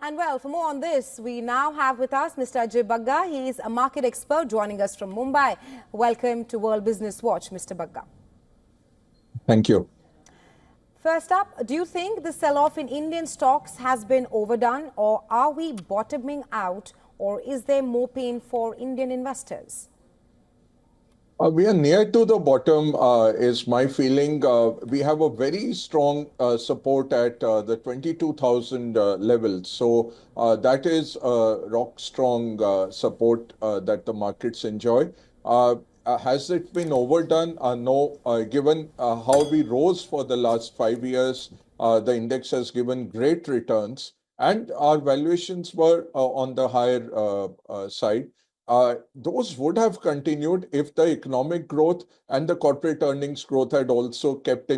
And well, for more on this, we now have with us Mr. Ajay Bagga. He is a market expert joining us from Mumbai. Welcome to World Business Watch, Mr. Bagga. Thank you. First up, do you think the sell-off in Indian stocks has been overdone, or are we bottoming out, or is there more pain for Indian investors? We are near to the bottom, is my feeling. We have a very strong support at the 22,000 level. So that is rock strong support that the markets enjoy. Has it been overdone? No. Given how we rose for the last 5 years, the index has given great returns, and our valuations were on the higher side. Those would have continued if the economic growth and the corporate earnings growth had also kept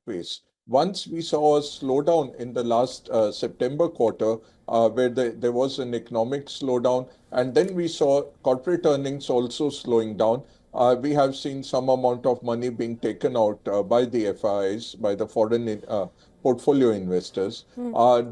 pace. Once we saw a slowdown in the last September quarter, where there was an economic slowdown, and then we saw corporate earnings also slowing down. We have seen some amount of money being taken out by the FIIs, by the foreign portfolio investors.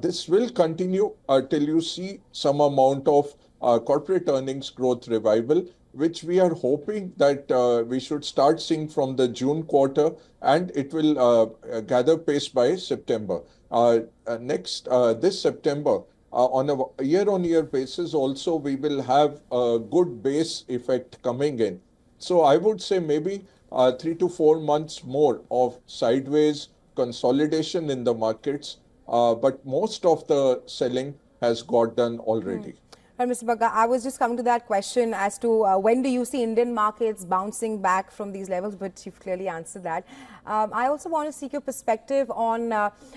This will continue till you see some amount of corporate earnings growth revival, which we are hoping that we should start seeing from the June quarter, and it will gather pace by September. This September, on a year-on-year basis also, we will have a good base effect coming in. So I would say maybe 3 to 4 months more of sideways consolidation in the markets, but most of the selling has got done already. Well, Mr. Bagga, I was just coming to that question as to when do you see Indian markets bouncing back from these levels, but you've clearly answered that. I also want to seek your perspective on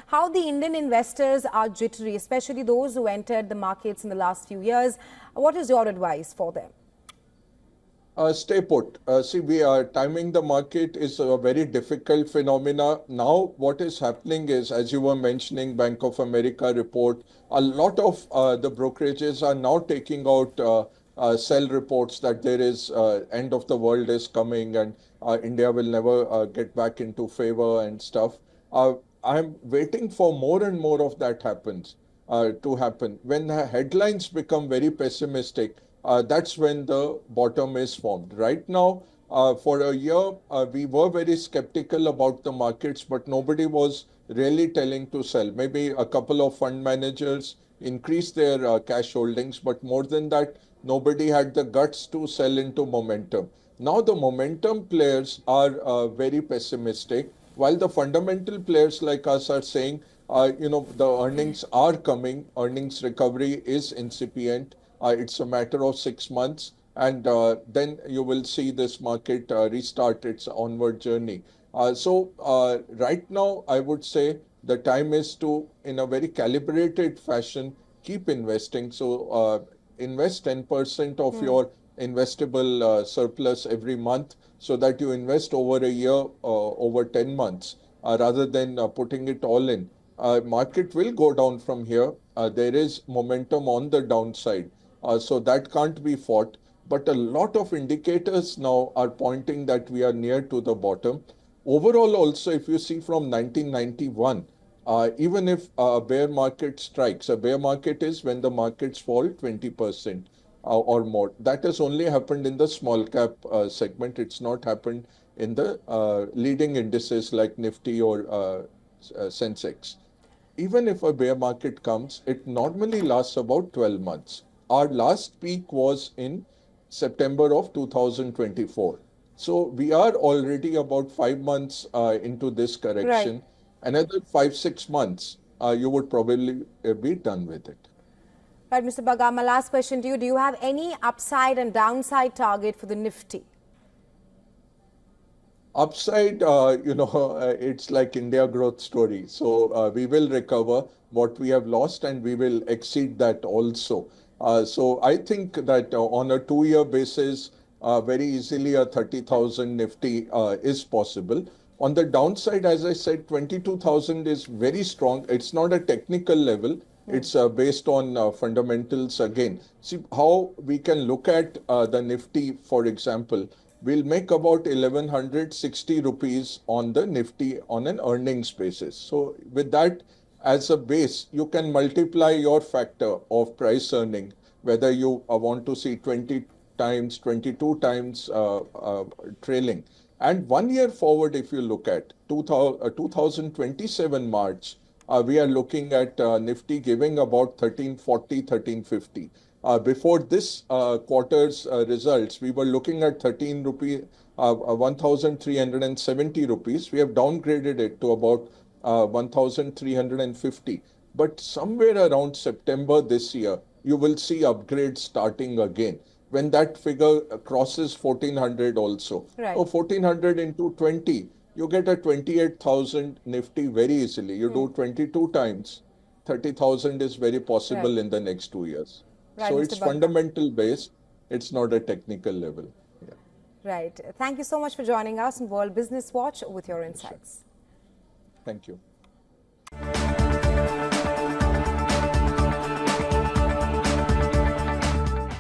how the Indian investors are jittery, especially those who entered the markets in the last few years. What is your advice for them? Stay put. See, we are timing the market is a very difficult phenomena. Now, what is happening is, as you were mentioning, Bank of America report, a lot of the brokerages are now taking out sell reports that there is end of the world is coming, and India will never get back into favor and stuff. I'm waiting for more and more of that to happen. When the headlines become very pessimistic, that's when the bottom is formed. Right now, for a year, we were very skeptical about the markets, but nobody was really telling to sell. Maybe a couple of fund managers increased their cash holdings, but more than that, nobody had the guts to sell into momentum. Now the momentum players are very pessimistic, while the fundamental players like us are saying, the earnings are coming, earnings recovery is incipient. It's a matter of 6 months, and then you will see this market restart its onward journey. Right now, I would say the time is to, in a very calibrated fashion, keep investing. So invest 10% of your investable surplus every month, so that you invest over a year, over 10 months, rather than putting it all in. Market will go down from here. There is momentum on the downside. So that can't be fought. But a lot of indicators now are pointing that we are near to the bottom. Overall, also, if you see from 1991, even if a bear market strikes, a bear market is when the markets fall 20% or more. That has only happened in the small cap segment. It's not happened in the leading indices like Nifty or Sensex. Even if a bear market comes, it normally lasts about 12 months. Our last peak was in September of 2024. So we are already about 5 months into this correction. Right. Another 5-6 months, you would probably be done with it. Right, Mr. Bagga, my last question to you. Do you have any upside and downside target for the Nifty? Upside, it's like India growth story. So we will recover what we have lost, and we will exceed that also. So I think that on a 2-year basis, very easily a 30,000 Nifty is possible. On the downside, as I said, 22,000 is very strong. It's not a technical level. It's based on fundamentals again. See how we can look at the Nifty, for example. We'll make about 1160 rupees on the Nifty on an earnings basis. So with that, as a base, you can multiply your factor of price earning, whether you want to see 20 times, 22 times trailing. And 1 year forward, if you look at 2027 March, we are looking at Nifty giving about 1340, 1350. Before this quarter's results, we were looking at 13 rupee, 1,370 rupees. We have downgraded it to about 1,350. But somewhere around September this year, you will see upgrades starting again. When that figure crosses 1400 also. Right. So 1400 into 20, you get a 28,000 Nifty very easily. You do 22 times, 30,000 is very possible Right. in the next 2 years. Right, So Mr. it's Bagga. fundamental based. It's not a technical level. Yeah. Right. Thank you so much for joining us on World Business Watch with your insights. Thank you.